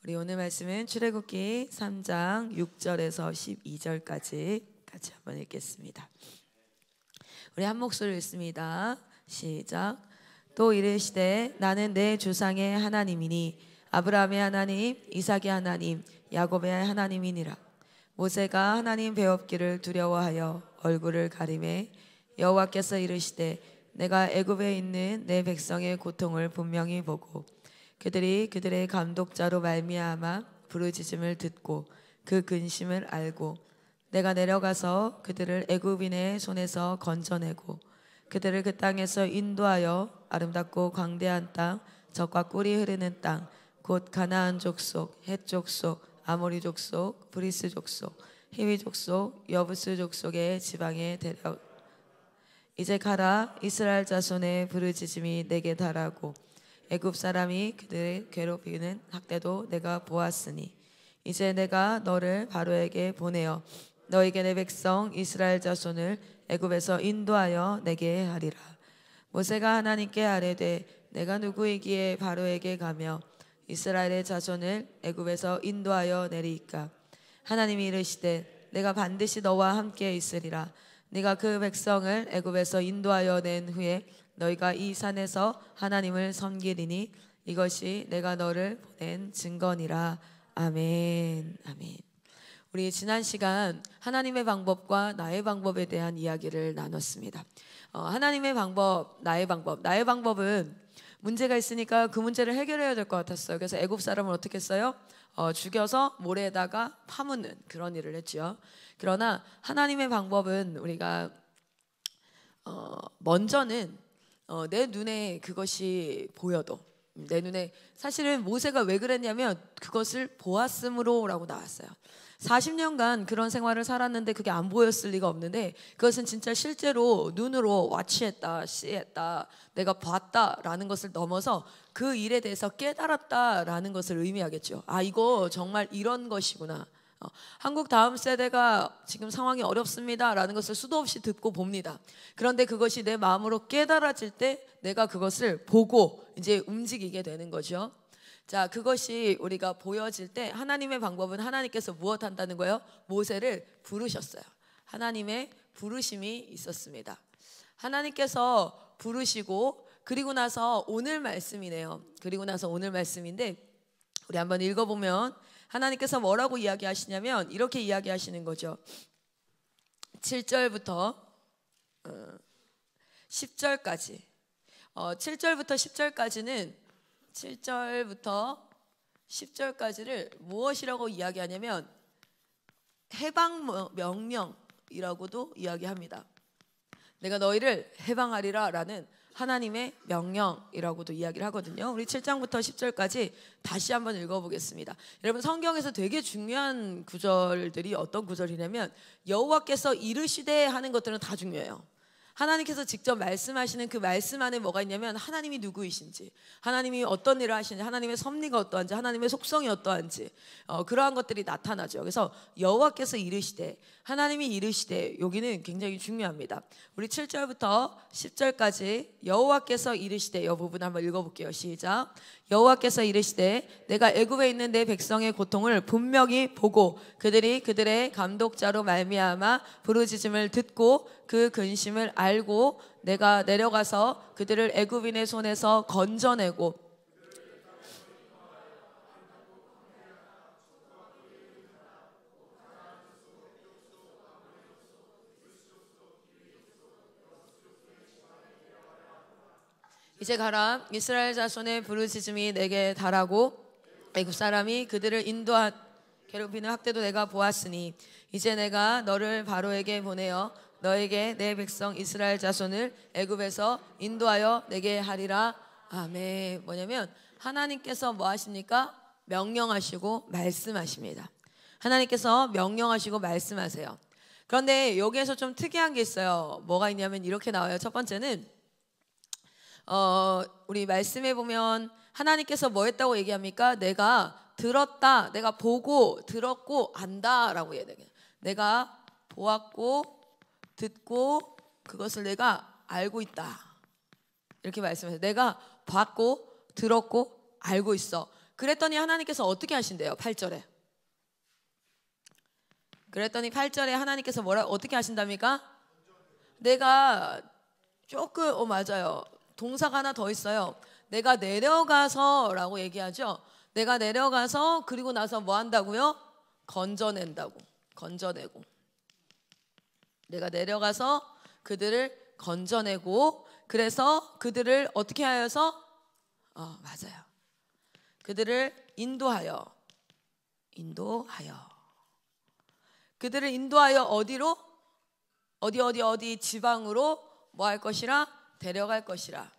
우리 오늘 말씀은 출애굽기 3장 6절에서 12절까지 같이 한번 읽겠습니다. 우리 한 목소리로 읽습니다. 시작. 또 이르시되 나는 내 조상의 하나님이니 아브라함의 하나님, 이삭의 하나님, 야곱의 하나님이니라. 모세가 하나님 배웁기를 두려워하여 얼굴을 가리매 여호와께서 이르시되 내가 애굽에 있는 내 백성의 고통을 분명히 보고 그들이 그들의 감독자로 말미암아 부르짖음을 듣고 그 근심을 알고 내가 내려가서 그들을 애굽인의 손에서 건져내고 그들을 그 땅에서 인도하여 아름답고 광대한 땅, 젖과 꿀이 흐르는 땅, 곧 가나안 족속, 헷 족속, 아모리 족속, 브리스 족속, 히위 족속, 여부스 족속의 지방에 데려 이제 가라. 이스라엘 자손의 부르짖음이 내게 달하고 애굽 사람이 그들을 괴롭히는 학대도 내가 보았으니 이제 내가 너를 바로에게 보내어 너에게 내 백성 이스라엘 자손을 애굽에서 인도하여 내게 하리라. 모세가 하나님께 아뢰되 내가 누구이기에 바로에게 가며 이스라엘의 자손을 애굽에서 인도하여 내리이까. 하나님이 이르시되 내가 반드시 너와 함께 있으리라. 네가 그 백성을 애굽에서 인도하여 낸 후에 너희가 이 산에서 하나님을 섬기리니 이것이 내가 너를 보낸 증거니라. 아멘. 아멘. 우리 지난 시간 하나님의 방법과 나의 방법에 대한 이야기를 나눴습니다. 하나님의 방법, 나의 방법은 문제가 있으니까 그 문제를 해결해야 될 것 같았어요. 그래서 애굽 사람을 어떻게 했어요? 죽여서 모래에다가 파묻는 그런 일을 했죠. 그러나 하나님의 방법은 우리가 먼저는 내 눈에 그것이 보여도 내 눈에 사실은 모세가 왜 그랬냐면 그것을 보았으므로라고 나왔어요. 40년간 그런 생활을 살았는데 그게 안 보였을 리가 없는데 그것은 진짜 실제로 눈으로 와치했다, 씨했다, 내가 봤다라는 것을 넘어서 그 일에 대해서 깨달았다라는 것을 의미하겠죠. 아, 이거 정말 이런 것이구나. 한국 다음 세대가 지금 상황이 어렵습니다라는 것을 수도 없이 듣고 봅니다. 그런데 그것이 내 마음으로 깨달아질 때 내가 그것을 보고 이제 움직이게 되는 거죠. 자, 그것이 우리가 보여질 때 하나님의 방법은 하나님께서 무엇 한다는 거예요? 모세를 부르셨어요. 하나님의 부르심이 있었습니다. 하나님께서 부르시고 그리고 나서 오늘 말씀이네요. 그리고 나서 오늘 말씀인데 우리 한번 읽어보면 하나님께서 뭐라고 이야기하시냐면 이렇게 이야기하시는 거죠. 7절부터 10절까지 7절부터 10절까지를 무엇이라고 이야기하냐면 해방 명령이라고도 이야기합니다. 내가 너희를 해방하리라 라는 하나님의 명령이라고도 이야기를 하거든요. 우리 7장부터 10절까지 다시 한번 읽어보겠습니다. 여러분, 성경에서 되게 중요한 구절들이 어떤 구절이냐면 여호와께서 이르시되 하는 것들은 다 중요해요. 하나님께서 직접 말씀하시는 그 말씀 안에 뭐가 있냐면 하나님이 누구이신지, 하나님이 어떤 일을 하시는지, 하나님의 섭리가 어떠한지, 하나님의 속성이 어떠한지 그러한 것들이 나타나죠. 그래서 여호와께서 이르시되, 하나님이 이르시되, 여기는 굉장히 중요합니다. 우리 7절부터 10절까지 여호와께서 이르시되 이 부분 한번 읽어볼게요. 시작. 여호와께서 이르시되 내가 애굽에 있는 내 백성의 고통을 분명히 보고 그들이 그들의 감독자로 말미암아 부르짖음을 듣고 그 근심을 알고 내가 내려가서 그들을 애굽인의 손에서 건져내고 이제 가라. 이스라엘 자손의 부르짖음이 내게 달하고 애굽 사람이 그들을 인도한 괴롭히는 학대도 내가 보았으니 이제 내가 너를 바로에게 보내어 너에게 내 백성 이스라엘 자손을 애굽에서 인도하여 내게 하리라. 아멘. 뭐냐면 하나님께서 뭐 하십니까? 명령하시고 말씀하십니다. 하나님께서 명령하시고 말씀하세요. 그런데 여기에서 좀 특이한 게 있어요. 뭐가 있냐면 이렇게 나와요. 첫 번째는 우리 말씀에 보면 하나님께서 뭐 했다고 얘기합니까? 내가 들었다, 내가 보고 들었고 안다라고 해야 되겠네요. 내가 보았고 듣고 그것을 내가 알고 있다 이렇게 말씀하세요. 내가 봤고 들었고 알고 있어. 그랬더니 하나님께서 어떻게 하신대요? 8절에. 그랬더니 8절에 하나님께서 어떻게 하신답니까? 내가 조금 맞아요. 동사가 하나 더 있어요. 내가 내려가서 라고 얘기하죠. 내가 내려가서 그리고 나서 뭐 한다고요? 건져낸다고. 건져내고. 내가 내려가서 그들을 건져내고, 그래서 그들을 어떻게 하여서 맞아요. 그들을 인도하여 그들을 인도하여 어디로? 어디 지방으로 뭐 할 것이라? 데려갈 것이라.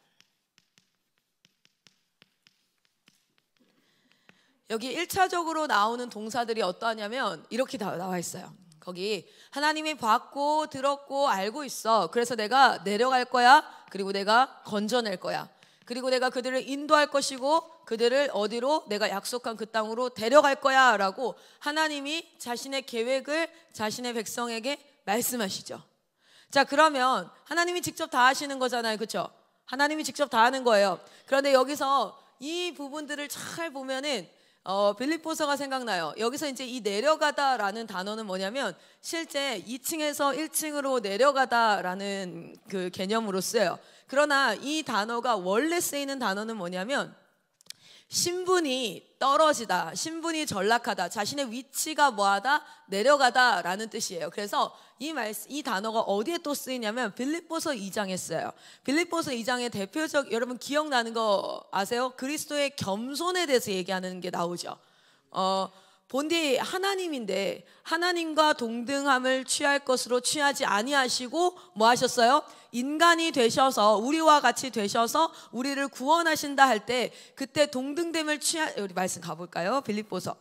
여기 1차적으로 나오는 동사들이 어떠하냐면 이렇게 나와 있어요. 거기 하나님이 봤고 들었고 알고 있어. 그래서 내가 내려갈 거야. 그리고 내가 건져낼 거야. 그리고 내가 그들을 인도할 것이고 그들을 어디로? 내가 약속한 그 땅으로 데려갈 거야 라고 하나님이 자신의 계획을 자신의 백성에게 말씀하시죠. 자, 그러면 하나님이 직접 다 하시는 거잖아요. 그렇죠? 하나님이 직접 다 하는 거예요. 그런데 여기서 이 부분들을 잘 보면은 빌립보서가 생각나요. 여기서 이제 이 내려가다라는 단어는 뭐냐면 실제 2층에서 1층으로 내려가다라는 그 개념으로 쓰여요. 그러나 이 단어가 원래 쓰이는 단어는 뭐냐면 신분이 떨어지다, 신분이 전락하다, 자신의 위치가 뭐하다? 내려가다라는 뜻이에요. 그래서 이 단어가 어디에 또 쓰이냐면 빌립보서 2장에 써요. 빌립보서 2장의 대표적, 여러분 기억나는 거 아세요? 그리스도의 겸손에 대해서 얘기하는 게 나오죠. 본디 하나님인데 하나님과 동등함을 취할 것으로 취하지 아니하시고 뭐 하셨어요? 인간이 되셔서 우리와 같이 되셔서 우리를 구원하신다 할 때 그때 동등됨을 우리 말씀 가볼까요? 빌립보서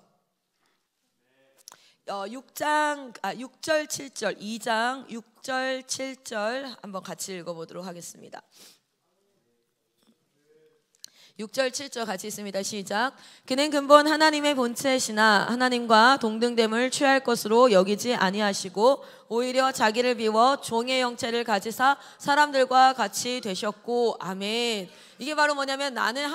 6절 7절 2장 6절 7절 한번 같이 읽어보도록 하겠습니다. 6절 7절 같이 있습니다. 시작. 그는 근본 하나님의 본체시나 하나님과 동등됨을 취할 것으로 여기지 아니하시고 오히려 자기를 비워 종의 형체를 가지사 사람들과 같이 되셨고. 아멘. 이게 바로 뭐냐면 나는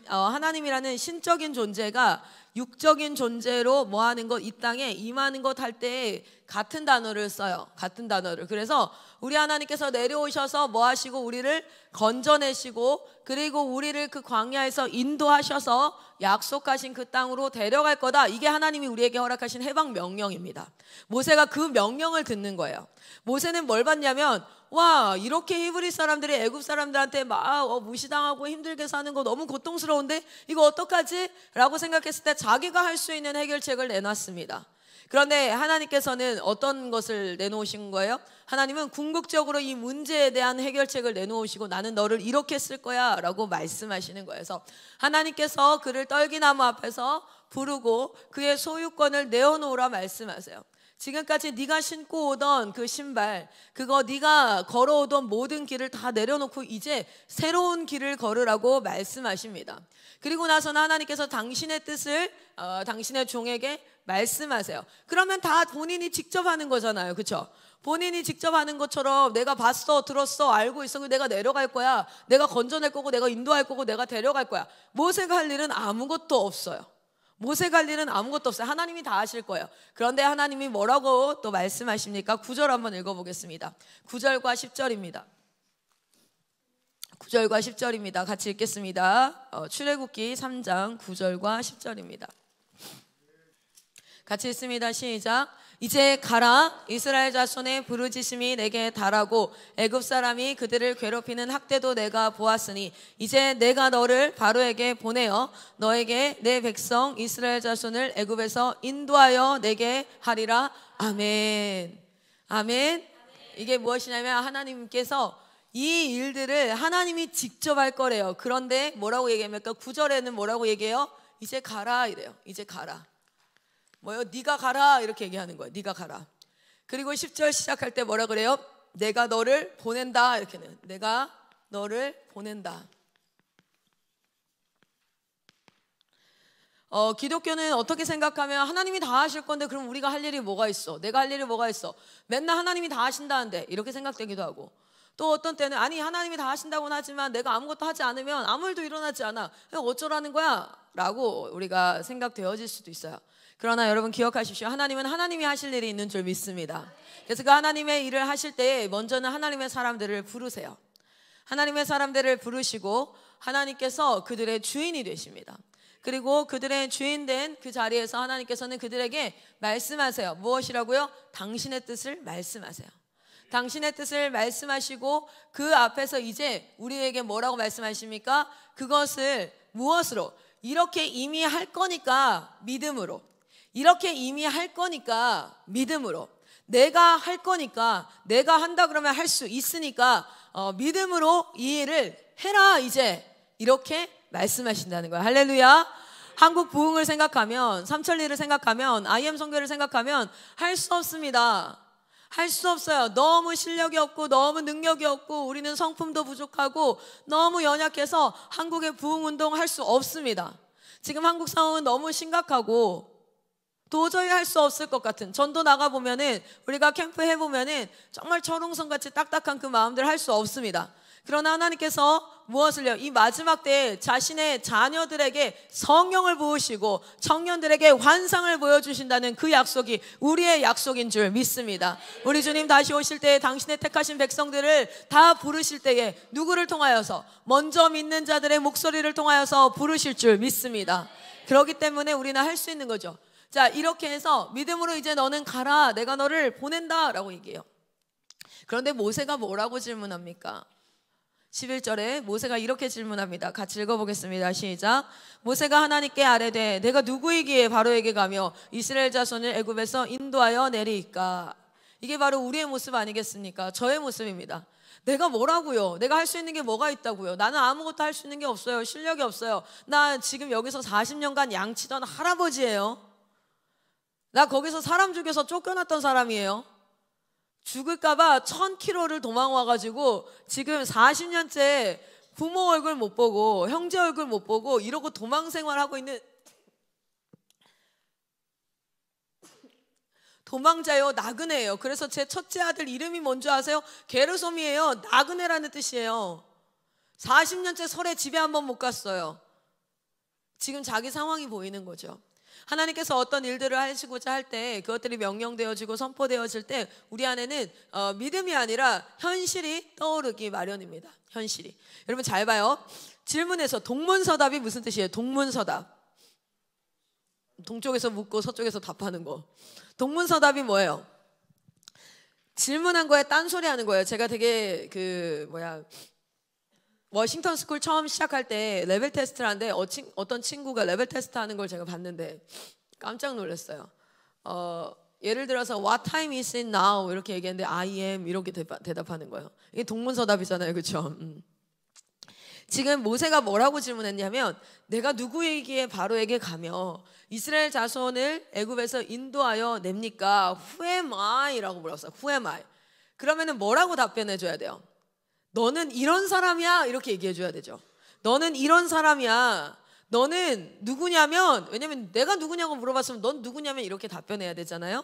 하나님이라는 신적인 존재가 육적인 존재로 뭐하는 것, 이 땅에 임하는 것 할 때 같은 단어를 써요. 같은 단어를. 그래서 우리 하나님께서 내려오셔서 뭐 하시고 우리를 건져내시고 그리고 우리를 그 광야에서 인도하셔서 약속하신 그 땅으로 데려갈 거다. 이게 하나님이 우리에게 허락하신 해방 명령입니다. 모세가 그 명령을 듣는 거예요. 모세는 뭘 봤냐면 와, 이렇게 히브리 사람들이 애굽 사람들한테 막 무시당하고 힘들게 사는 거 너무 고통스러운데 이거 어떡하지? 라고 생각했을 때 자기가 할 수 있는 해결책을 내놨습니다. 그런데 하나님께서는 어떤 것을 내놓으신 거예요? 하나님은 궁극적으로 이 문제에 대한 해결책을 내놓으시고 나는 너를 이렇게 쓸 거야 라고 말씀하시는 거예요. 그래서 하나님께서 그를 떨기나무 앞에서 부르고 그의 소유권을 내어놓으라 말씀하세요. 지금까지 네가 신고 오던 그 신발, 그거 네가 걸어오던 모든 길을 다 내려놓고 이제 새로운 길을 걸으라고 말씀하십니다. 그리고 나서는 하나님께서 당신의 뜻을 당신의 종에게 말씀하세요. 그러면 다 본인이 직접 하는 거잖아요. 그렇죠? 본인이 직접 하는 것처럼 내가 봤어, 들었어, 알고 있어, 내가 내려갈 거야, 내가 건져낼 거고, 내가 인도할 거고, 내가 데려갈 거야. 모세가 할 일은 아무것도 없어요. 모세가 할 일은 아무것도 없어요. 하나님이 다 하실 거예요. 그런데 하나님이 뭐라고 또 말씀하십니까? 9절 한번 읽어보겠습니다. 9절과 10절입니다. 9절과 10절입니다. 같이 읽겠습니다. 출애굽기 3장 9절과 10절입니다. 같이 읽습니다. 시작. 이제 가라. 이스라엘 자손의 부르짖음이 내게 달하고 애굽 사람이 그들을 괴롭히는 학대도 내가 보았으니 이제 내가 너를 바로에게 보내어 너에게 내 백성 이스라엘 자손을 애굽에서 인도하여 내게 하리라. 아멘. 아멘. 이게 무엇이냐면 하나님께서 이 일들을 하나님이 직접 할 거래요. 그런데 뭐라고 얘기합니까? 9절에는 뭐라고 얘기해요? 이제 가라 이래요. 이제 가라. 뭐요? 네가 가라 이렇게 얘기하는 거예요. 네가 가라. 그리고 10절 시작할 때 뭐라 그래요? 내가 너를 보낸다 이렇게는. 내가 너를 보낸다. 기독교는 어떻게 생각하면 하나님이 다 하실 건데 그럼 우리가 할 일이 뭐가 있어? 내가 할 일이 뭐가 있어? 맨날 하나님이 다 하신다는데 이렇게 생각되기도 하고 또 어떤 때는 아니 하나님이 다 하신다고는 하지만 내가 아무것도 하지 않으면 아무 일도 일어나지 않아. 어쩌라는 거야? 라고 우리가 생각되어질 수도 있어요. 그러나 여러분 기억하십시오. 하나님은 하나님이 하실 일이 있는 줄 믿습니다. 그래서 그 하나님의 일을 하실 때 먼저는 하나님의 사람들을 부르세요. 하나님의 사람들을 부르시고 하나님께서 그들의 주인이 되십니다. 그리고 그들의 주인된 그 자리에서 하나님께서는 그들에게 말씀하세요. 무엇이라고요? 당신의 뜻을 말씀하세요. 당신의 뜻을 말씀하시고 그 앞에서 이제 우리에게 뭐라고 말씀하십니까? 그것을 무엇으로? 이렇게 이미 할 거니까 믿음으로. 이렇게 이미 할 거니까 믿음으로. 내가 할 거니까, 내가 한다 그러면 할 수 있으니까 믿음으로 이 일을 해라 이제, 이렇게 말씀하신다는 거예요. 할렐루야. 한국 부흥을 생각하면, 삼천리를 생각하면, IM 선교를 생각하면 할 수 없습니다. 할 수 없어요. 너무 실력이 없고 너무 능력이 없고 우리는 성품도 부족하고 너무 연약해서 한국의 부흥운동 할 수 없습니다. 지금 한국 상황은 너무 심각하고 도저히 할 수 없을 것 같은, 전도 나가보면은 우리가 캠프 해보면은 정말 철옹성같이 딱딱한 그 마음들 할 수 없습니다. 그러나 하나님께서 무엇을요? 이 마지막 때에 자신의 자녀들에게 성령을 부으시고 청년들에게 환상을 보여주신다는 그 약속이 우리의 약속인 줄 믿습니다. 우리 주님 다시 오실 때에 당신의 택하신 백성들을 다 부르실 때에 누구를 통하여서? 먼저 믿는 자들의 목소리를 통하여서 부르실 줄 믿습니다. 그렇기 때문에 우리는 할 수 있는 거죠. 자, 이렇게 해서 믿음으로 이제 너는 가라, 내가 너를 보낸다 라고 얘기해요. 그런데 모세가 뭐라고 질문합니까? 11절에 모세가 이렇게 질문합니다. 같이 읽어보겠습니다. 시작. 모세가 하나님께 아뢰되 내가 누구이기에 바로에게 가며 이스라엘 자손을 애굽에서 인도하여 내리이까? 이게 바로 우리의 모습 아니겠습니까? 저의 모습입니다. 내가 뭐라고요? 내가 할 수 있는 게 뭐가 있다고요? 나는 아무것도 할 수 있는 게 없어요. 실력이 없어요. 나 지금 여기서 40년간 양치던 할아버지예요. 나 거기서 사람 죽여서 쫓겨났던 사람이에요. 죽을까봐 1000km를 도망와가지고 지금 40년째 부모 얼굴 못 보고 형제 얼굴 못 보고 이러고 도망 생활하고 있는 도망자요, 나그네예요. 그래서 제 첫째 아들 이름이 뭔지 아세요? 게르솜이에요. 나그네라는 뜻이에요. 40년째 설에 집에 한번 못 갔어요. 지금 자기 상황이 보이는 거죠. 하나님께서 어떤 일들을 하시고자 할 때 그것들이 명령되어지고 선포되어질 때 우리 안에는 믿음이 아니라 현실이 떠오르기 마련입니다. 현실이. 여러분 잘 봐요. 질문에서 동문서답이 무슨 뜻이에요? 동문서답. 동쪽에서 묻고 서쪽에서 답하는 거. 동문서답이 뭐예요? 질문한 거에 딴소리 하는 거예요. 제가 되게 워싱턴 스쿨 처음 시작할 때 레벨 테스트를 하는데 어떤 친구가 레벨 테스트 하는 걸 제가 봤는데 깜짝 놀랐어요. 예를 들어서 What time is it now? 이렇게 얘기했는데 I am 이렇게 대답하는 거예요. 이게 동문서답이잖아요. 그렇죠? 지금 모세가 뭐라고 질문했냐면 내가 누구에게 바로에게 가며 이스라엘 자손을 애굽에서 인도하여 냅니까? Who am I? 라고 물었어요. Who am I? 그러면은 뭐라고 답변해 줘야 돼요? 너는 이런 사람이야 이렇게 얘기해 줘야 되죠. 너는 이런 사람이야. 너는 누구냐면, 왜냐면 내가 누구냐고 물어봤으면 넌 누구냐면 이렇게 답변해야 되잖아요.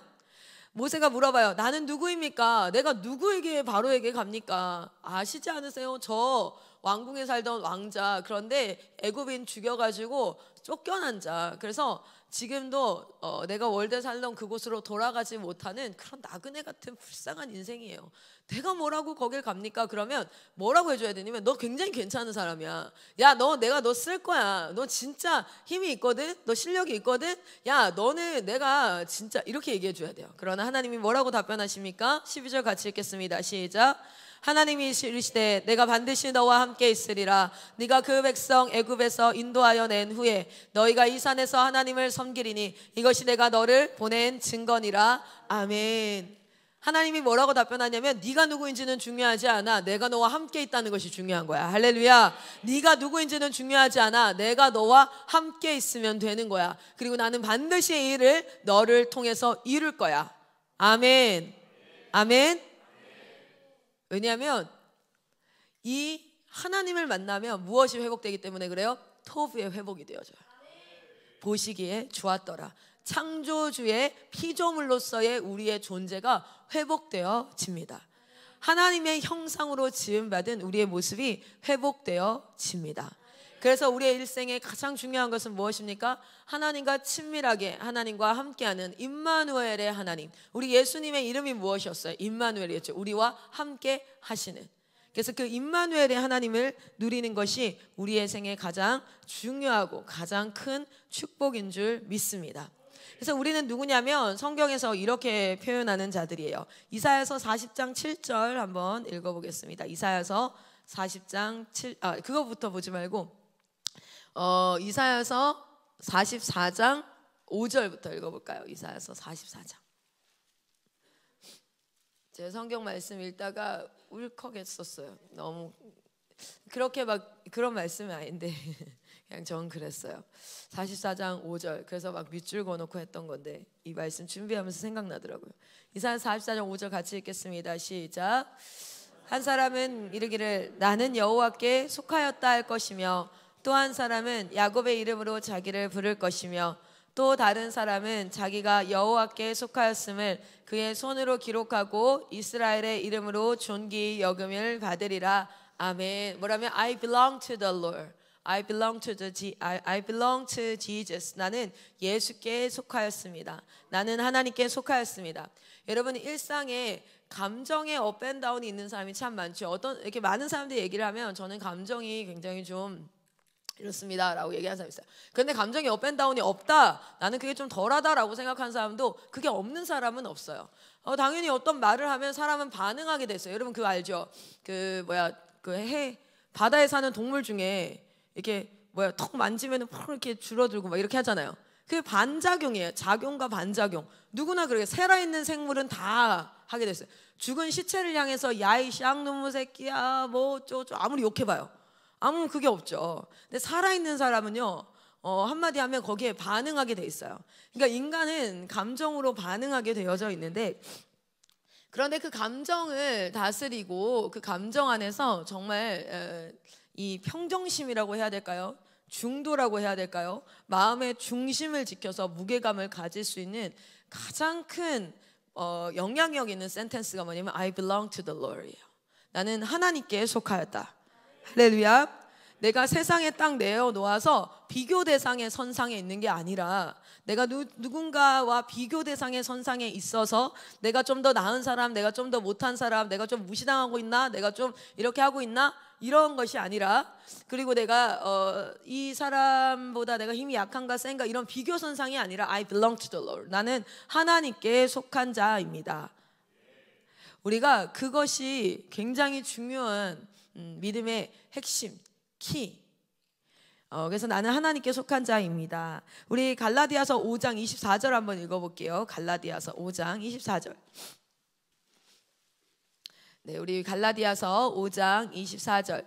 모세가 물어봐요. 나는 누구입니까? 내가 누구에게 바로에게 갑니까? 아시지 않으세요? 저 왕궁에 살던 왕자, 그런데 애굽인 죽여가지고 쫓겨난 자. 그래서 지금도 내가 월드에 살던 그곳으로 돌아가지 못하는 그런 나그네 같은 불쌍한 인생이에요. 내가 뭐라고 거길 갑니까? 그러면 뭐라고 해줘야 되냐면 너 굉장히 괜찮은 사람이야. 야, 내가 너 쓸 거야. 너 진짜 힘이 있거든. 너 실력이 있거든. 야, 너는 내가 진짜 이렇게 얘기해 줘야 돼요. 그러나 하나님이 뭐라고 답변하십니까? 12절 같이 읽겠습니다. 시작. 하나님이 이르시되 내가 반드시 너와 함께 있으리라. 네가 그 백성 애굽에서 인도하여 낸 후에 너희가 이 산에서 하나님을 섬기리니 이것이 내가 너를 보낸 증거니라. 아멘. 하나님이 뭐라고 답변하냐면 네가 누구인지는 중요하지 않아. 내가 너와 함께 있다는 것이 중요한 거야. 할렐루야. 네가 누구인지는 중요하지 않아. 내가 너와 함께 있으면 되는 거야. 그리고 나는 반드시 이 일을 너를 통해서 이룰 거야. 아멘. 아멘. 왜냐하면 이 하나님을 만나면 무엇이 회복되기 때문에 그래요? 토부의 회복이 되어져요. 보시기에 좋았더라. 창조주의 피조물로서의 우리의 존재가 회복되어집니다. 하나님의 형상으로 지음받은 우리의 모습이 회복되어집니다. 그래서 우리의 일생에 가장 중요한 것은 무엇입니까? 하나님과 친밀하게, 하나님과 함께하는 임마누엘의 하나님. 우리 예수님의 이름이 무엇이었어요? 임마누엘이었죠. 우리와 함께 하시는. 그래서 그 임마누엘의 하나님을 누리는 것이 우리의 생에 가장 중요하고 가장 큰 축복인 줄 믿습니다. 그래서 우리는 누구냐면 성경에서 이렇게 표현하는 자들이에요. 이사야서 40장 7절 한번 읽어보겠습니다. 이사야서 40장 7, 그거부터 보지 말고 이사야서 44장 5절부터 읽어볼까요? 이사야서 44장. 제 성경 말씀 읽다가 울컥했었어요. 너무 그렇게 막 그런 말씀이 아닌데 그냥 전 그랬어요. 44장 5절. 그래서 막 밑줄 그어놓고 했던 건데 이 말씀 준비하면서 생각나더라고요. 이사야 44장 5절 같이 읽겠습니다. 시작. 한 사람은 이르기를 나는 여호와께 속하였다 할 것이며 또 한 사람은 야곱의 이름으로 자기를 부를 것이며 또 다른 사람은 자기가 여호와께 속하였음을 그의 손으로 기록하고 이스라엘의 이름으로 존귀 여김을 받으리라. 아멘. 뭐라면 I belong to the Lord. I belong to Jesus. 나는 예수께 속하였습니다. 나는 하나님께 속하였습니다. 여러분 일상에 감정의 업앤다운이 있는 사람이 참 많죠. 이렇게 많은 사람들이 얘기를 하면 저는 감정이 굉장히 좀 이렇습니다 라고 얘기하는 사람이 있어요. 그런데 감정이 업앤다운이 없다, 나는 그게 좀 덜하다라고 생각하는 사람도 그게 없는 사람은 없어요. 당연히 어떤 말을 하면 사람은 반응하게 됐어요. 여러분 그거 알죠? 바다에 사는 동물 중에 이렇게 턱 만지면 팍 이렇게 줄어들고 막 이렇게 하잖아요. 그게 반작용이에요. 작용과 반작용. 누구나 그래요. 살아있는 생물은 다 하게 됐어요. 죽은 시체를 향해서 야이 쌍놈의 새끼야 뭐 어쩌고 아무리 욕해봐요. 아무 그게 없죠. 근데 살아있는 사람은요 한마디 하면 거기에 반응하게 돼 있어요. 그러니까 인간은 감정으로 반응하게 되어져 있는데, 그런데 그 감정을 다스리고 그 감정 안에서 정말 이 평정심이라고 해야 될까요? 중도라고 해야 될까요? 마음의 중심을 지켜서 무게감을 가질 수 있는 가장 큰 영향력 있는 센텐스가 뭐냐면 I belong to the Lord이에요. 나는 하나님께 속하였다. 할렐루야. 내가 세상에 딱 내어놓아서 비교 대상의 선상에 있는 게 아니라 내가 누군가와 비교 대상의 선상에 있어서 내가 좀 더 나은 사람, 내가 좀 더 못한 사람, 내가 좀 무시당하고 있나, 내가 좀 이렇게 하고 있나, 이런 것이 아니라, 그리고 내가 이 사람보다 내가 힘이 약한가 센가 이런 비교 선상이 아니라 I belong to the Lord. 나는 하나님께 속한 자입니다. 우리가 그것이 굉장히 중요한 믿음의 핵심, 키. 그래서 나는 하나님께 속한 자입니다. 우리 갈라디아서 5장 24절 한번 읽어볼게요. 갈라디아서 5장 24절. 네, 우리 갈라디아서 5장 24절.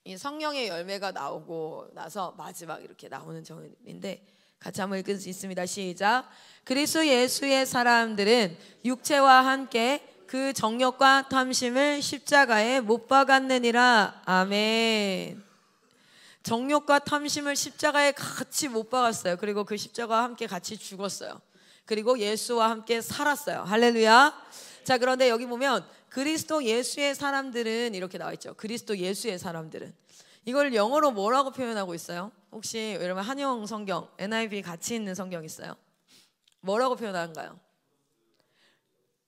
이 성령의 열매가 나오고 나서 마지막 이렇게 나오는 절인데 같이 한번 읽을 수 있습니다. 시작. 그리스도 예수의 사람들은 육체와 함께 그 정욕과 탐심을 십자가에 못 박았느니라. 아멘. 정욕과 탐심을 십자가에 같이 못 박았어요. 그리고 그 십자가와 함께 같이 죽었어요. 그리고 예수와 함께 살았어요. 할렐루야. 자, 그런데 여기 보면 그리스도 예수의 사람들은 이렇게 나와 있죠. 그리스도 예수의 사람들은. 이걸 영어로 뭐라고 표현하고 있어요? 혹시 여러분 한영 성경, NIV 같이 있는 성경 있어요? 뭐라고 표현하는가요?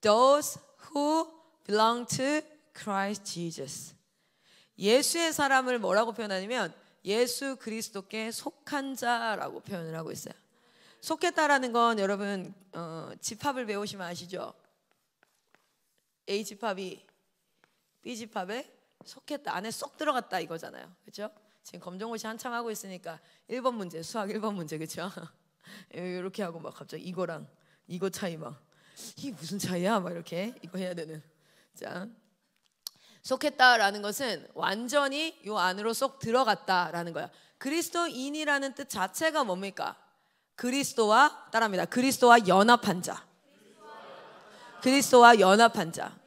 Those who belong to Christ Jesus. 예수의 사람을 뭐라고 표현하냐면 예수 그리스도께 속한 자라고 표현을 하고 있어요. 속했다라는 건 여러분 집합을 배우시면 아시죠? A 집합이 B 집합에 속했다, 안에 쏙 들어갔다 이거잖아요. 그렇죠? 지금 검정고시 한참 하고 있으니까 1번 문제, 수학 1번 문제, 그렇죠? 이렇게 하고 막 갑자기 이거랑 이거 차이 막 이게 무슨 차이야? 막 이렇게 이거 해야 되는. 자, 속했다라는 것은 완전히 요 안으로 쏙 들어갔다라는 거야. 그리스도인이라는 뜻 자체가 뭡니까? 그리스도와 따라합니다. 그리스도와 연합한 자. 그리스도와 연합한 자.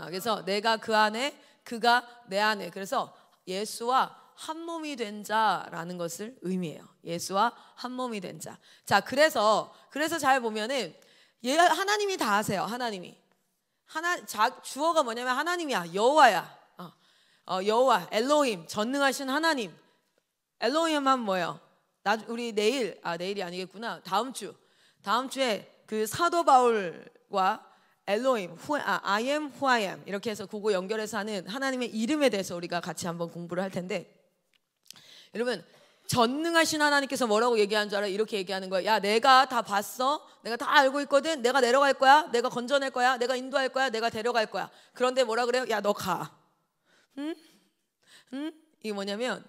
그래서 내가 그 안에, 그가 내 안에. 그래서 예수와 한 몸이 된 자라는 것을 의미해요. 예수와 한 몸이 된 자. 자, 그래서 잘 보면은 하나님이 다 하세요. 하나님이. 주어가 뭐냐면 하나님이야. 여호와야. 여호와, 엘로힘, 전능하신 하나님. 엘로힘 하면 뭐예요? 우리 내일이 아니겠구나. 다음 주에 그 사도 바울과 엘로힘, I am who I am 이렇게 해서 그거 연결해서 하는 하나님의 이름에 대해서 우리가 같이 한번 공부를 할 텐데, 여러분 전능하신 하나님께서 뭐라고 얘기하는 줄 알아요? 이렇게 얘기하는 거예요. 야, 내가 다 봤어. 내가 다 알고 있거든. 내가 내려갈 거야. 내가 건져낼 거야. 내가 인도할 거야. 내가 데려갈 거야. 그런데 뭐라 그래요? 야, 너 가. 이게 뭐냐면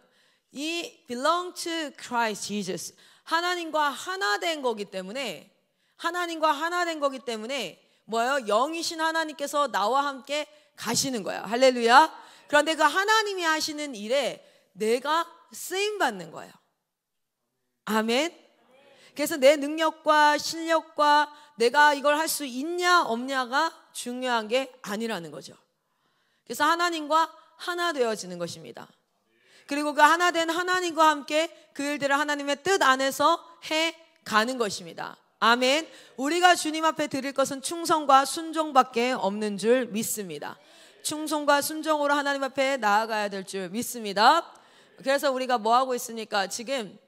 이 belong to Christ Jesus, 하나님과 하나 된 거기 때문에 뭐예요? 영이신 하나님께서 나와 함께 가시는 거야. 할렐루야. 그런데 그 하나님이 하시는 일에 내가 쓰임 받는 거예요. 아멘. 그래서 내 능력과 실력과 내가 이걸 할 수 있냐 없냐가 중요한 게 아니라는 거죠. 그래서 하나님과 하나 되어지는 것입니다. 그리고 그 하나 된 하나님과 함께 그 일들을 하나님의 뜻 안에서 해 가는 것입니다. 아멘. 우리가 주님 앞에 드릴 것은 충성과 순종밖에 없는 줄 믿습니다. 충성과 순종으로 하나님 앞에 나아가야 될 줄 믿습니다. 그래서 우리가 뭐 하고 있습니까? 지금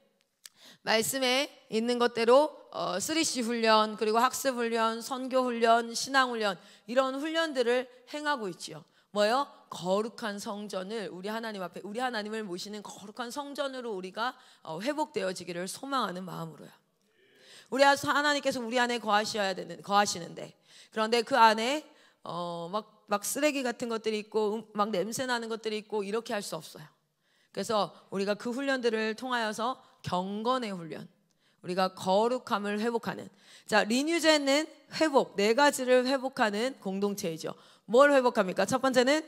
말씀에 있는 것대로 3C 훈련, 그리고 학습 훈련, 선교 훈련, 신앙 훈련, 이런 훈련들을 행하고 있지요. 뭐요? 거룩한 성전을 우리 하나님 앞에, 우리 하나님을 모시는 거룩한 성전으로 우리가 회복되어지기를 소망하는 마음으로요. 우리 하나님께서 우리 안에 거하시는데, 그런데 그 안에 막 쓰레기 같은 것들이 있고 막 냄새 나는 것들이 있고 이렇게 할 수 없어요. 그래서 우리가 그 훈련들을 통하여서 경건의 훈련, 우리가 거룩함을 회복하는, 자, 리뉴제는 회복, 4가지를 회복하는 공동체이죠. 뭘 회복합니까? 첫 번째는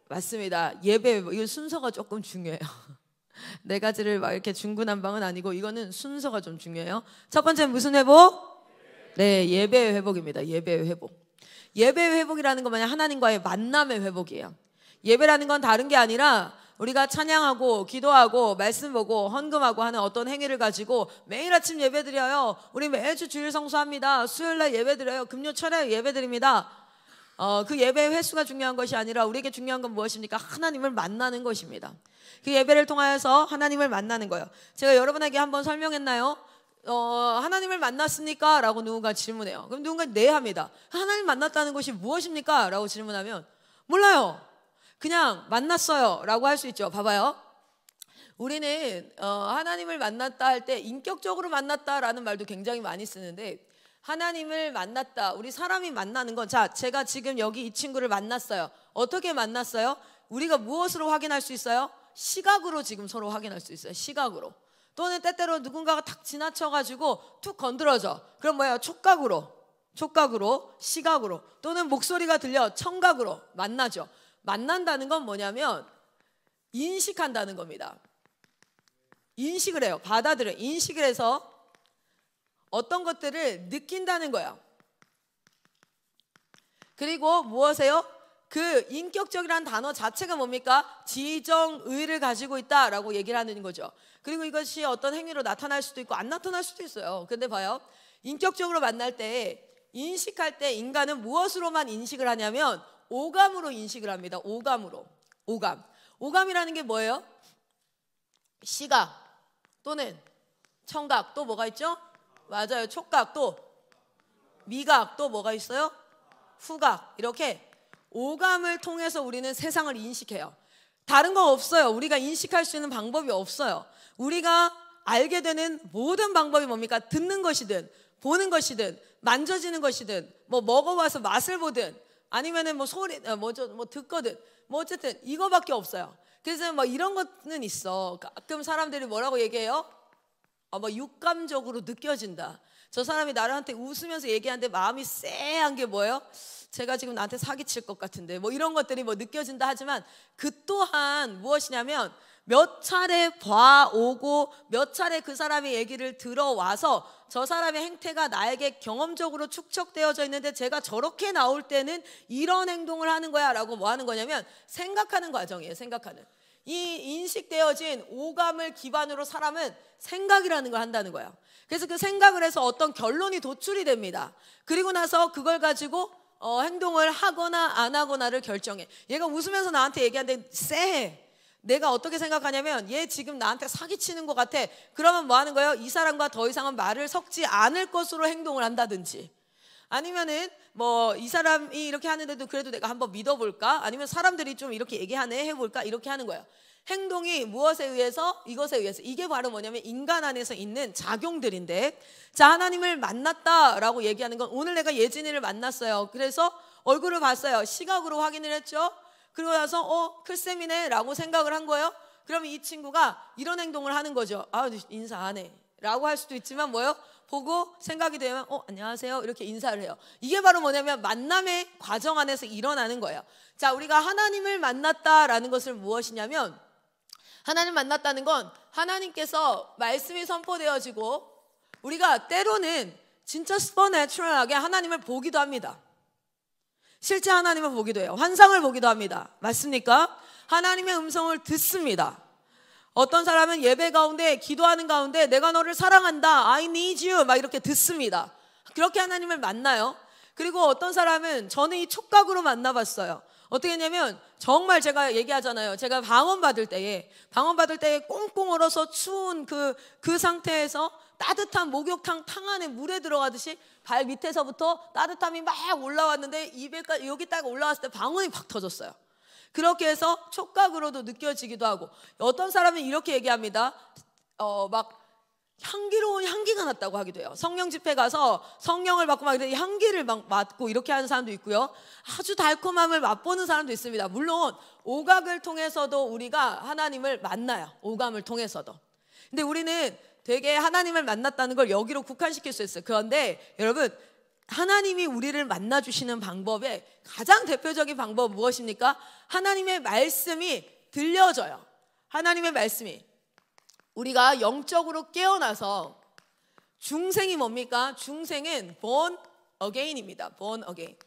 맞습니다. 예배 회복. 이건 순서가 조금 중요해요. 4가지를 막 이렇게 중구난방은 아니고 이거는 순서가 좀 중요해요. 첫 번째는 무슨 회복? 네, 예배의 회복입니다. 예배의 회복. 예배의 회복이라는 건 뭐냐? 하나님과의 만남의 회복이에요. 예배라는 건 다른 게 아니라 우리가 찬양하고 기도하고 말씀 보고 헌금하고 하는 어떤 행위를 가지고 매일 아침 예배 드려요. 우리 매주 주일 성수합니다. 수요일날 예배 드려요. 금요 철야 예배 드립니다. 그 예배의 횟수가 중요한 것이 아니라 우리에게 중요한 건 무엇입니까? 하나님을 만나는 것입니다. 그 예배를 통하여서 하나님을 만나는 거예요. 제가 여러분에게 한번 설명했나요? 하나님을 만났습니까? 라고 누군가 질문해요. 그럼 누군가 네 합니다. 하나님 만났다는 것이 무엇입니까? 라고 질문하면 몰라요. 그냥 만났어요 라고 할 수 있죠. 봐봐요. 우리는 하나님을 만났다 할 때 인격적으로 만났다라는 말도 굉장히 많이 쓰는데, 하나님을 만났다, 우리 사람이 만나는 건, 자, 제가 지금 여기 이 친구를 만났어요. 어떻게 만났어요? 우리가 무엇으로 확인할 수 있어요? 시각으로 지금 서로 확인할 수 있어요. 시각으로. 또는 때때로 누군가가 탁 지나쳐가지고 툭 건드려져. 그럼 뭐예요? 촉각으로, 시각으로, 또는 목소리가 들려 청각으로 만나죠. 만난다는 건 뭐냐면 인식한다는 겁니다. 인식을 해요. 받아들여요. 인식을 해서 어떤 것들을 느낀다는 거예요. 그리고 무엇이에요? 그 인격적이라는 단어 자체가 뭡니까? 지정의를 가지고 있다라고 얘기를 하는 거죠. 그리고 이것이 어떤 행위로 나타날 수도 있고 안 나타날 수도 있어요. 근데 봐요, 인격적으로 만날 때, 인식할 때 인간은 무엇으로만 인식을 하냐면 오감으로 인식을 합니다. 오감이라는 게 뭐예요? 시각 또는 청각, 또 뭐가 있죠? 맞아요. 촉각, 또 미각, 또 뭐가 있어요? 후각. 이렇게 오감을 통해서 우리는 세상을 인식해요. 다른 거 없어요. 우리가 인식할 수 있는 방법이 없어요. 우리가 알게 되는 모든 방법이 뭡니까? 듣는 것이든 보는 것이든 만져지는 것이든 뭐 먹어봐서 맛을 보든 아니면은 뭐 소리 뭐 듣거든 뭐 어쨌든 이거밖에 없어요. 그래서 뭐 이런 거는 있어. 가끔 사람들이 뭐라고 얘기해요? 뭐 육감적으로 느껴진다. 저 사람이 나한테 웃으면서 얘기하는데 마음이 쎄한 게 뭐예요? 제가 지금 나한테 사기칠 것 같은데 뭐 이런 것들이 뭐 느껴진다 하지만, 그 또한 무엇이냐면 몇 차례 봐오고 몇 차례 그 사람의 얘기를 들어와서 저 사람의 행태가 나에게 경험적으로 축적되어져 있는데 제가 저렇게 나올 때는 이런 행동을 하는 거야 라고 뭐 하는 거냐면 생각하는 과정이에요. 생각하는. 이 인식되어진 오감을 기반으로 사람은 생각이라는 걸 한다는 거예요. 그래서 그 생각을 해서 어떤 결론이 도출이 됩니다. 그리고 나서 그걸 가지고 행동을 하거나 안 하거나를 결정해. 얘가 웃으면서 나한테 얘기하는데 쎄해. 내가 어떻게 생각하냐면 얘 지금 나한테 사기치는 것 같아. 그러면 뭐 하는 거예요? 이 사람과 더 이상은 말을 섞지 않을 것으로 행동을 한다든지, 아니면은 뭐 이 사람이 이렇게 하는데도 그래도 내가 한번 믿어볼까? 아니면 사람들이 좀 이렇게 얘기하네, 해볼까? 이렇게 하는 거예요. 행동이 무엇에 의해서? 이것에 의해서. 이게 바로 뭐냐면 인간 안에서 있는 작용들인데, 자, 하나님을 만났다라고 얘기하는 건, 오늘 내가 예진이를 만났어요. 그래서 얼굴을 봤어요. 시각으로 확인을 했죠. 그러고 나서 클쌤이네 라고 생각을 한 거예요. 그러면 이 친구가 이런 행동을 하는 거죠. 아, 인사 안 해 라고 할 수도 있지만 뭐예요? 보고 생각이 되면 안녕하세요 이렇게 인사를 해요. 이게 바로 뭐냐면 만남의 과정 안에서 일어나는 거예요. 자, 우리가 하나님을 만났다라는 것을 무엇이냐면, 하나님 만났다는 건 하나님께서 말씀이 선포되어지고 우리가 때로는 진짜 슈퍼내추럴하게 하나님을 보기도 합니다. 실제 하나님을 보기도 해요. 환상을 보기도 합니다. 맞습니까? 하나님의 음성을 듣습니다. 어떤 사람은 예배 가운데, 기도하는 가운데 내가 너를 사랑한다, I need you 막 이렇게 듣습니다. 그렇게 하나님을 만나요. 그리고 어떤 사람은, 저는 이 촉각으로 만나봤어요. 어떻게 했냐면, 정말 제가 얘기하잖아요. 제가 방언 받을 때에 꽁꽁 얼어서 추운 그 상태에서 따뜻한 목욕탕 탕 안에 물에 들어가듯이 발 밑에서부터 따뜻함이 막 올라왔는데 입에까지, 여기 딱 올라왔을 때 방언이 팍 터졌어요. 그렇게 해서 촉각으로도 느껴지기도 하고, 어떤 사람은 이렇게 얘기합니다. 막 향기로운 향기가 났다고 하기도 해요. 성령 집회 가서 성령을 받고 막 향기를 막 맡고 이렇게 하는 사람도 있고요. 아주 달콤함을 맛보는 사람도 있습니다. 물론 오각을 통해서도 우리가 하나님을 만나요. 오감을 통해서도. 근데 우리는 되게 하나님을 만났다는 걸 여기로 국한시킬 수 있어요. 그런데 여러분, 하나님이 우리를 만나주시는 방법의 가장 대표적인 방법은 무엇입니까? 하나님의 말씀이 들려져요. 하나님의 말씀이. 우리가 영적으로 깨어나서, 중생이 뭡니까? 중생은 born again입니다. born again.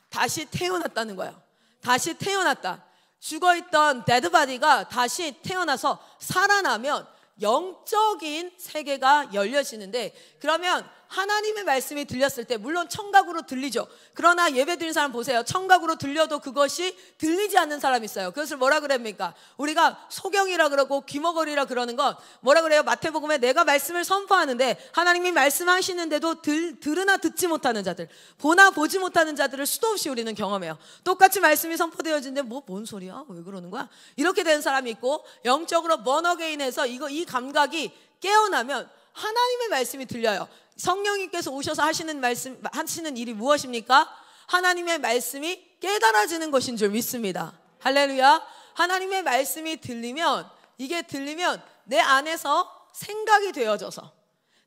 다시 태어났다는 거예요. 다시 태어났다. 죽어있던 dead body가 다시 태어나서 살아나면 영적인 세계가 열려지는데, 그러면 하나님의 말씀이 들렸을 때, 물론 청각으로 들리죠. 그러나 예배 드리는 사람 보세요. 청각으로 들려도 그것이 들리지 않는 사람이 있어요. 그것을 뭐라 그럽니까? 우리가 소경이라 그러고 귀머거리라 그러는 건 뭐라 그래요? 마태복음에 내가 말씀을 선포하는데 하나님이 말씀하시는데도 들으나 듣지 못하는 자들, 보나 보지 못하는 자들을 수도 없이 우리는 경험해요. 똑같이 말씀이 선포되어지는데 뭔 소리야? 왜 그러는 거야? 이렇게 되는 사람이 있고, 영적으로 번어게인해서 이 감각이 깨어나면 하나님의 말씀이 들려요. 성령님께서 오셔서 하시는 일이 무엇입니까? 하나님의 말씀이 깨달아지는 것인 줄 믿습니다. 할렐루야. 하나님의 말씀이 들리면, 이게 들리면 내 안에서 생각이 되어져서,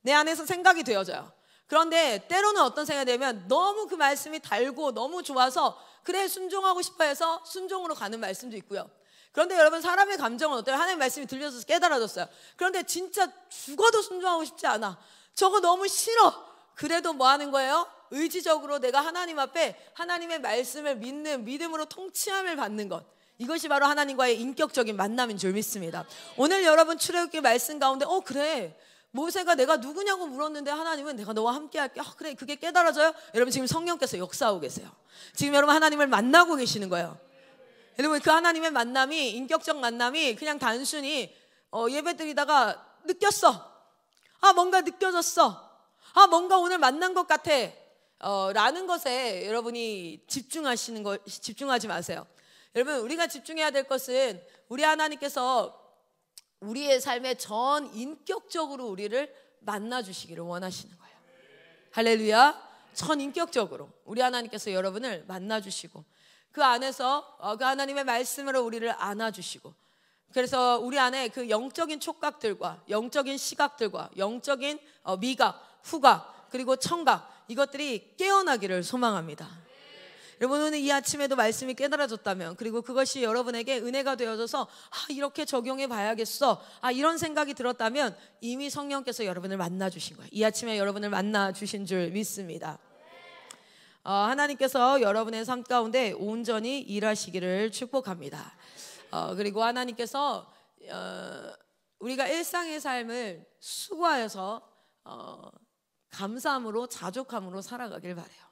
내 안에서 생각이 되어져요. 그런데 때로는 어떤 생각이 되면, 너무 그 말씀이 달고 너무 좋아서 그래 순종하고 싶어 해서 순종으로 가는 말씀도 있고요. 그런데 여러분, 사람의 감정은 어때요? 하나님의 말씀이 들려서 깨달아졌어요. 그런데 진짜 죽어도 순종하고 싶지 않아. 저거 너무 싫어. 그래도 뭐 하는 거예요? 의지적으로 내가 하나님 앞에 하나님의 말씀을 믿는, 믿음으로 통치함을 받는 것. 이것이 바로 하나님과의 인격적인 만남인 줄 믿습니다. 오늘 여러분 출애굽기 말씀 가운데 그래, 모세가 내가 누구냐고 물었는데 하나님은 내가 너와 함께 할게. 그래, 그게 깨달아져요? 여러분, 지금 성령께서 역사하고 계세요. 지금 여러분 하나님을 만나고 계시는 거예요. 여러분, 그 하나님의 만남이, 인격적 만남이 그냥 단순히 예배 드리다가 느꼈어. 뭔가 느껴졌어. 뭔가 오늘 만난 것 같아. 라는 것에 여러분이 집중하지 마세요. 여러분, 우리가 집중해야 될 것은, 우리 하나님께서 우리의 삶에 전 인격적으로 우리를 만나주시기를 원하시는 거예요. 할렐루야. 전 인격적으로 우리 하나님께서 여러분을 만나주시고, 그 안에서 그 하나님의 말씀으로 우리를 안아주시고, 그래서 우리 안에 그 영적인 촉각들과 영적인 시각들과 영적인 미각, 후각, 그리고 청각, 이것들이 깨어나기를 소망합니다. 여러분, 오늘 이 아침에도 말씀이 깨달아졌다면, 그리고 그것이 여러분에게 은혜가 되어져서 이렇게 적용해 봐야겠어, 이런 생각이 들었다면, 이미 성령께서 여러분을 만나주신 거예요. 이 아침에 여러분을 만나주신 줄 믿습니다. 하나님께서 여러분의 삶 가운데 온전히 일하시기를 축복합니다. 그리고 하나님께서 우리가 일상의 삶을 수고하여서 감사함으로 자족함으로 살아가길 바래요.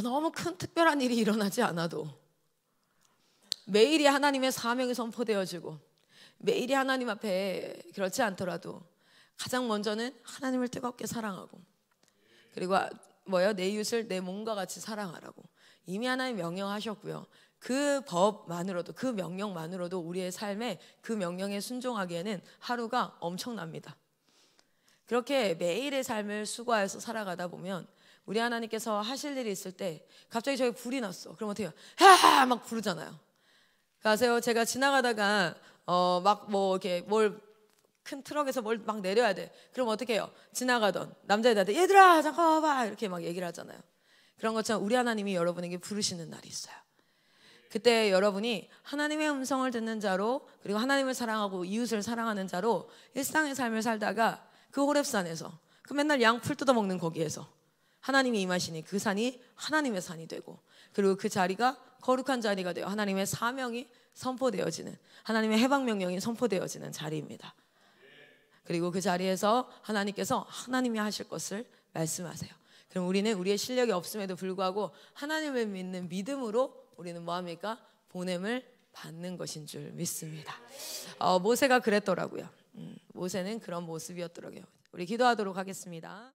너무 큰 특별한 일이 일어나지 않아도 매일이 하나님의 사명이 선포되어지고 매일이 하나님 앞에 그렇지 않더라도 가장 먼저는 하나님을 뜨겁게 사랑하고 그리고 내 이웃을 내 몸과 같이 사랑하라고 이미 하나님 명령하셨고요. 그 법만으로도 그 명령만으로도 우리의 삶에 그 명령에 순종하기에는 하루가 엄청납니다. 그렇게 매일의 삶을 수고해서 살아가다 보면 우리 하나님께서 하실 일이 있을 때 갑자기 저기 불이 났어. 그럼 어떻게 해요? 하! 막 부르잖아요. 아세요? 제가 지나가다가 이렇게 큰 트럭에서 뭘 막 내려야 돼. 그럼 어떻게 해요? 지나가던 남자애들한테 얘들아 잠깐 와봐 이렇게 막 얘기를 하잖아요. 그런 것처럼 우리 하나님이 여러분에게 부르시는 날이 있어요. 그때 여러분이 하나님의 음성을 듣는 자로 그리고 하나님을 사랑하고 이웃을 사랑하는 자로 일상의 삶을 살다가 그 호렙산에서 그 맨날 양 풀 뜯어먹는 거기에서 하나님이 임하시니 그 산이 하나님의 산이 되고 그리고 그 자리가 거룩한 자리가 되어 하나님의 사명이 선포되어지는 하나님의 해방명령이 선포되어지는 자리입니다. 그리고 그 자리에서 하나님께서 하나님이 하실 것을 말씀하세요. 그럼 우리는 우리의 실력이 없음에도 불구하고 하나님을 믿는 믿음으로 우리는 뭐합니까? 보냄을 받는 것인 줄 믿습니다. 모세가 그랬더라고요. 모세는 그런 모습이었더라고요. 우리 기도하도록 하겠습니다.